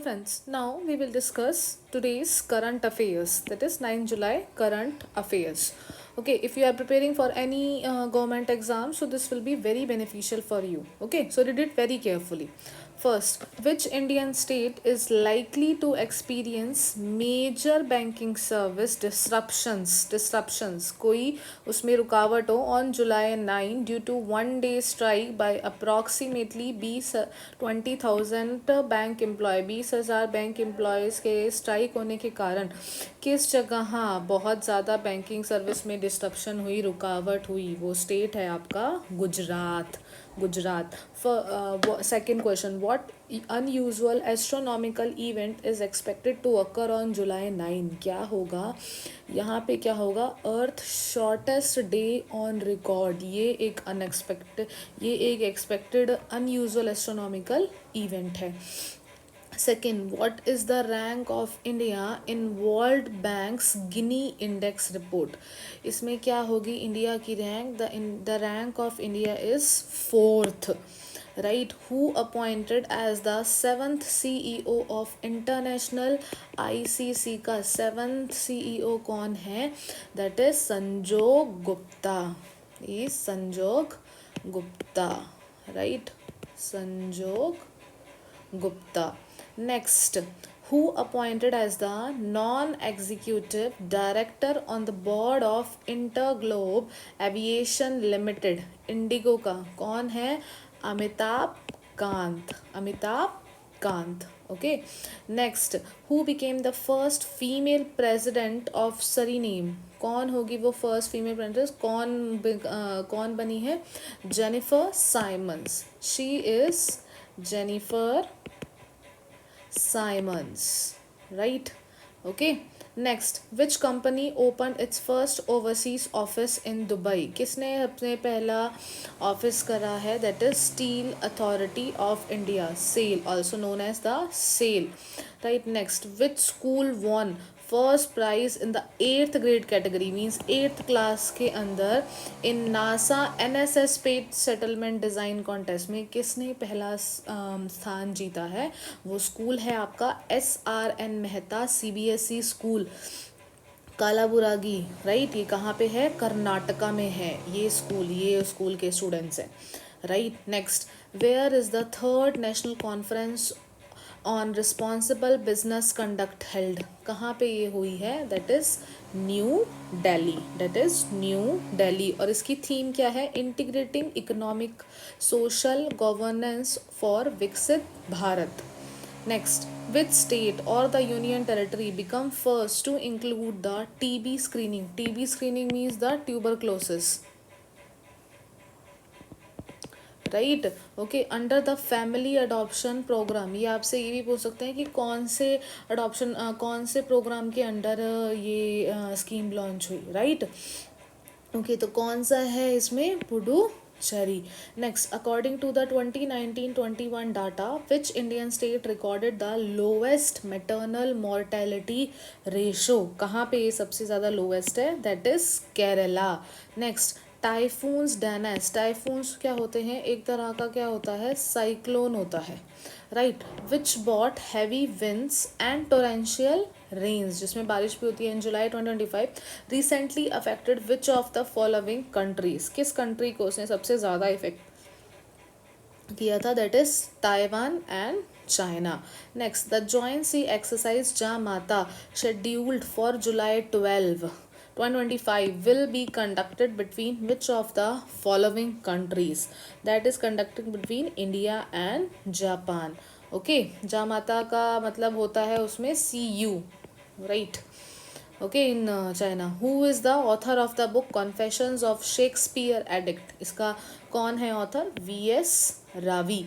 Friends, now we will discuss today's current affairs, that is 9 July current affairs. Okay, if you are preparing for any government exam, so this will be very beneficial for you. Okay, so read it very carefully. First, which Indian state is likely to experience major banking service disruptions कोई उसमें रुकावट हो on July 9 due to one day strike by approximately 20,000 bank employ 20,000 bank employees के strike होने के कारण किस जगह हाँ बहुत ज़्यादा बैंकिंग सर्विस में डिस्ट्रप्शन हुई, रुकावट हुई, वो स्टेट है आपका Gujarat. Gujarat. Second question, what unusual astronomical event is expected to occur on July 9? क्या होगा यहाँ पे, क्या होगा? Earth shortest day on record. ये एक एक्सपेक्टेड अनयूजुअल एस्ट्रोनॉमिकल इवेंट है. Second, what is the rank of India in World Bank's gini index report. इसमें क्या होगी इंडिया की rank? The rank of India is fourth. Right. Who appointed as the seventh CEO of international ICC का seventh CEO कौन है? That is Sanjog Gupta. Is Sanjog Gupta. Right. Sanjog Gupta. Next, who appointed as the non-executive director on the board of Interglobe Aviation Limited, Indigo का कौन है? Amitabh Kant. Amitabh Kant. Okay. Next, who became the first female president of Suriname? कौन होगी वो first female president? कौन बनी है? Jennifer Simons. She is Jennifer Simons. Right. Okay. Next, which company opened its first overseas office in Dubai? किसने अपने पहला office करा है? That is Steel Authority of India, SAIL, also known as the SAIL. Right. Next, which school won first prize in the 8th grade category, means 8th class के अंदर in NASA NSS space settlement design contest में किसने पहला स्थान जीता है? वो school है आपका SRN Mehta CBSE school Kalaburagi. Right. ये कहाँ पे है? कर्नाटका में है ये स्कूल के स्टूडेंट्स हैं. Right. Next, where is the third national conference on responsible business conduct held? कहाँ पे ये हुई है? That is New Delhi. That is New Delhi. और इसकी थीम क्या है? Integrating economic social governance for Viksit Bharat. Next, which state or the union territory become first to include the TB screening? TB screening means the tuberculosis. Right. Okay. Under the family adoption programme. ये आपसे ये भी पूछ सकते हैं कि कौन से प्रोग्राम के अंडर ये स्कीम लॉन्च हुई. राइट. ओके. तो कौन सा है इसमें? Puducherry. Next, according to the 2019-21 data, which Indian state recorded the lowest maternal mortality ratio? कहाँ पे ये सबसे ज़्यादा लोवेस्ट है? That is Kerala. Next, typhoons Danas. Typhoons क्या होते हैं? एक तरह का क्या होता है? साइक्लोन होता है. Right. Which brought heavy winds and torrential rains, जिसमें बारिश भी होती है, in July 2025 recently affected which of the following countries? किस कंट्री को उसने सबसे ज़्यादा इफेक्ट किया था? That is Taiwan and China. Next, the joint sea exercise जामाता scheduled for July 12, 2025 will be conducted between which of the following countries? That is conducted between India and Japan. Okay. जामाता का मतलब होता है उसमें CU. Right. Okay. In China. Who is the author of the book Confessions of Shakespeare Addict? इसका कौन है author? VS Ravi.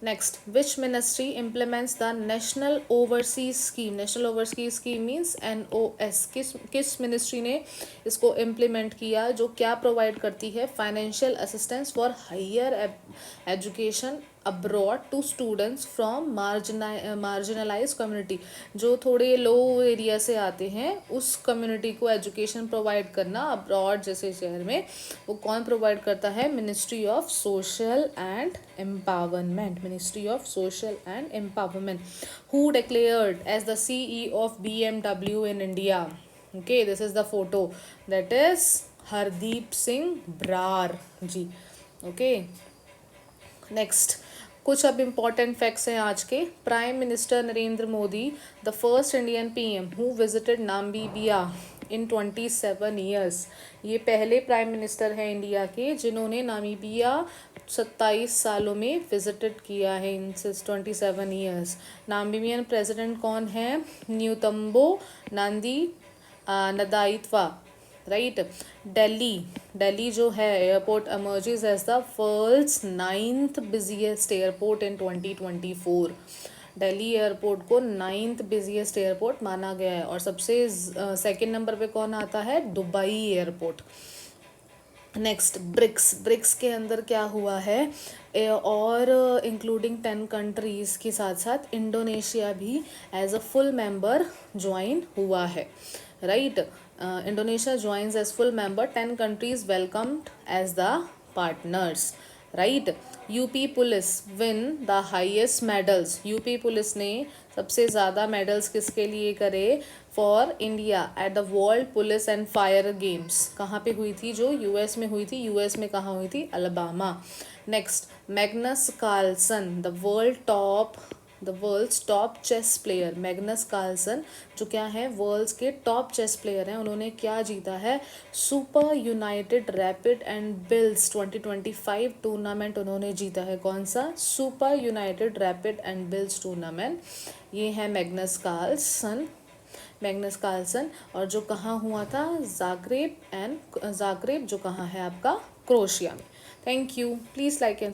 Next, which ministry implements the National Overseas Scheme? National Overseas Scheme means NOS. किस ministry ने इसको implement किया? जो क्या provide करती है? Financial assistance for higher education abroad to students from marginalized community, जो थोड़े लो एरिया से आते हैं उस कम्युनिटी को एजुकेशन प्रोवाइड करना अब्रॉड जैसे शहर में, वो कौन प्रोवाइड करता है? Ministry of social and empowerment, ministry of social and empowerment. Who declared as the CEO of BMW in India? Okay, this is the photo. That is Hardeep Singh Brar ji. Okay, next कुछ अब इम्पॉर्टेंट फैक्ट्स हैं आज के. Prime minister Narendra Modi, the first Indian PM who visited Namibia in 27 years. ये पहले prime minister हैं India के जिन्होंने नामीबिया 27 सालों में विजिटेड किया है इन 27 ईयर्स. नामीबियन प्रेसिडेंट कौन है? न्यूतम्बो नांदी नदाइत्वा. राइट. दिल्ली जो है airport emerges as the world's 9th busiest airport in 2024. Delhi airport को 9th बिजिएस्ट एयरपोर्ट माना गया है. और सबसे सेकंड नंबर पे कौन आता है? Dubai airport. नेक्स्ट, ब्रिक्स के अंदर क्या हुआ है? और इंक्लूडिंग 10 कंट्रीज़ के साथ साथ इंडोनेशिया भी as a full member join हुआ है. Right. Indonesia joins as full member. 10 countries welcomed as the partners. Right. UP police win the highest medals. UP police ने सबसे ज़्यादा मेडल्स किसके लिए करे? For India at the world police and fire games. कहाँ पे हुई थी? जो यूएस में हुई थी. यूएस में कहाँ हुई थी? Alabama. Next, Magnus Carlsen, the world's top chess player. Magnus Carlsen जो क्या है? वर्ल्ड्स के टॉप चेस प्लेयर हैं. उन्होंने क्या जीता है? Super United rapid and bills 2025 tournament उन्होंने जीता है. कौन सा? Super United rapid and bills tournament. ये है मैग्नस कार्लसन. और जो कहाँ हुआ था? जाग्रेब जो कहाँ है आपका? क्रोएशिया में. Thank you. Please like and